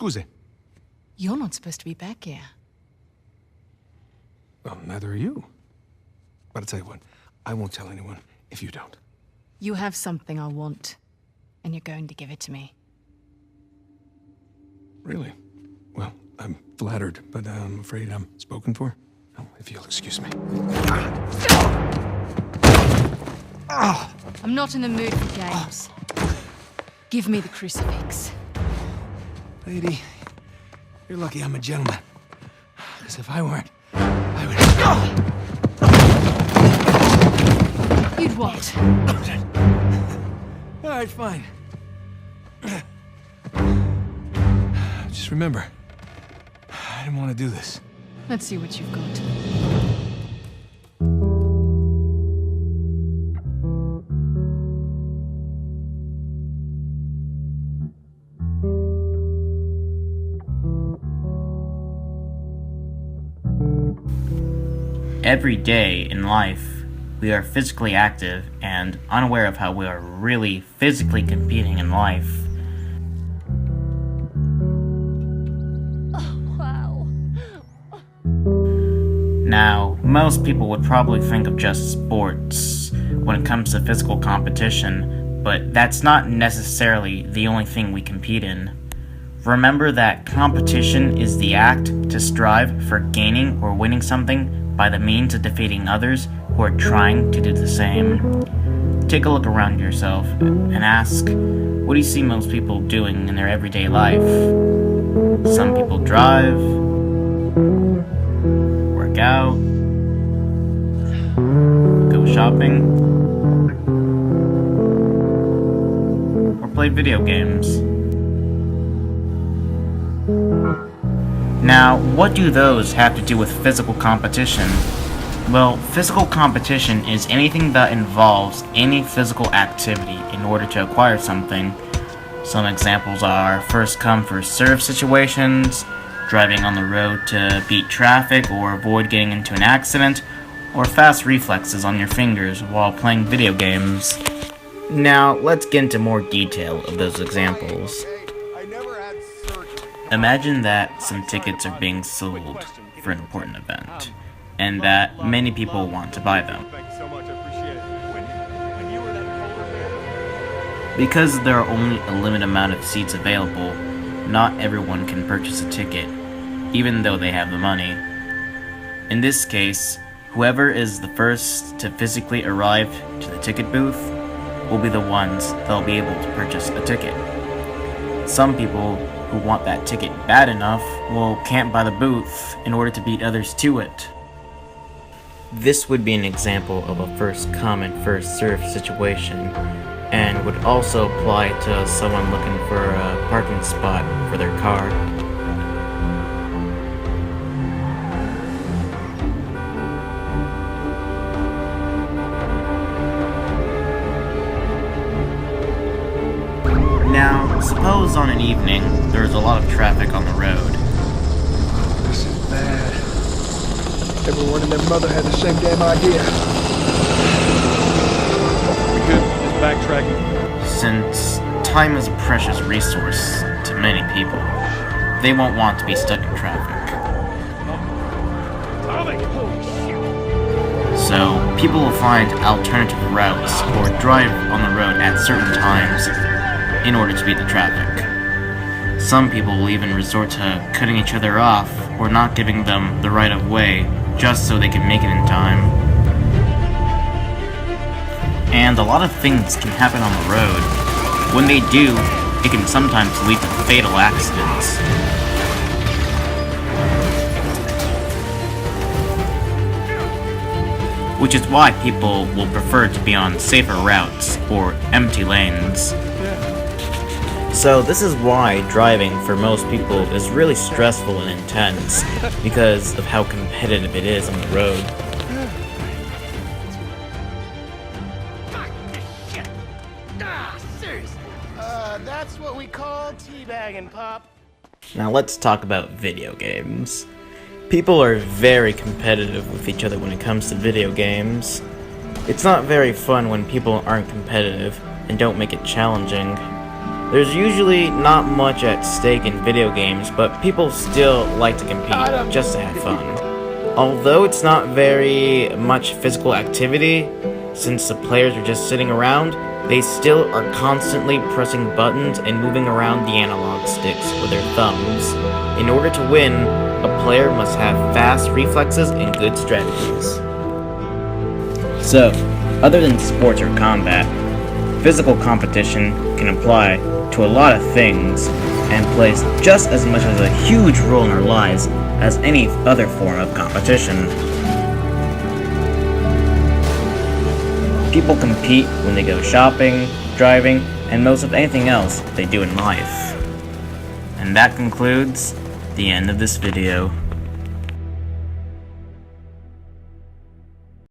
Scusi. You're not supposed to be back here. Well, neither are you. But I'll tell you what, I won't tell anyone if you don't. You have something I want, and you're going to give it to me. Really? Well, I'm flattered, but I'm afraid I'm spoken for. Oh, if you'll excuse me. I'm not in the mood for games. Give me the crucifix. Lady, you're lucky I'm a gentleman. Because if I weren't, I would... You'd what? All right, fine. Just remember, I didn't want to do this. Let's see what you've got. Every day in life, we are physically active and unaware of how we are really physically competing in life. Now, most people would probably think of just sports when it comes to physical competition, but that's not necessarily the only thing we compete in. Remember that competition is the act to strive for gaining or winning something by the means of defeating others who are trying to do the same. Take a look around yourself and ask, what do you see most people doing in their everyday life? Some people drive, work out, go shopping, or play video games. Now, what do those have to do with physical competition? Well, physical competition is anything that involves any physical activity in order to acquire something. Some examples are first come first serve situations, driving on the road to beat traffic or avoid getting into an accident, or fast reflexes on your fingers while playing video games. Now, let's get into more detail of those examples. Imagine that some tickets are being sold for an important event, and that many people want to buy them. Because there are only a limited amount of seats available, not everyone can purchase a ticket, even though they have the money. In this case, whoever is the first to physically arrive to the ticket booth will be the ones that will be able to purchase a ticket. Some people who want that ticket bad enough will camp by the booth in order to beat others to it. This would be an example of a first come and first served situation, and would also apply to someone looking for a parking spot for their car. Now, suppose on an evening, there's a lot of traffic on the road. This is bad. Everyone and their mother had the same damn idea. We good? Just backtracking. Since time is a precious resource to many people, they won't want to be stuck in traffic. So, people will find alternative routes or drive on the road at certain times in order to beat the traffic. Some people will even resort to cutting each other off or not giving them the right of way just so they can make it in time. And a lot of things can happen on the road. When they do, it can sometimes lead to fatal accidents. Which is why people will prefer to be on safer routes or empty lanes. So this is why driving for most people is really stressful and intense, because of how competitive it is on the road. That's what we call teabagging, Pop. Now let's talk about video games. People are very competitive with each other when it comes to video games. It's not very fun when people aren't competitive and don't make it challenging. There's usually not much at stake in video games, but people still like to compete just to have fun. Although it's not very much physical activity, since the players are just sitting around, they still are constantly pressing buttons and moving around the analog sticks with their thumbs. In order to win, a player must have fast reflexes and good strategies. So, other than sports or combat, physical competition can apply to a lot of things and plays just as much as a huge role in our lives as any other form of competition. People compete when they go shopping, driving, and most of anything else they do in life. And that concludes the end of this video.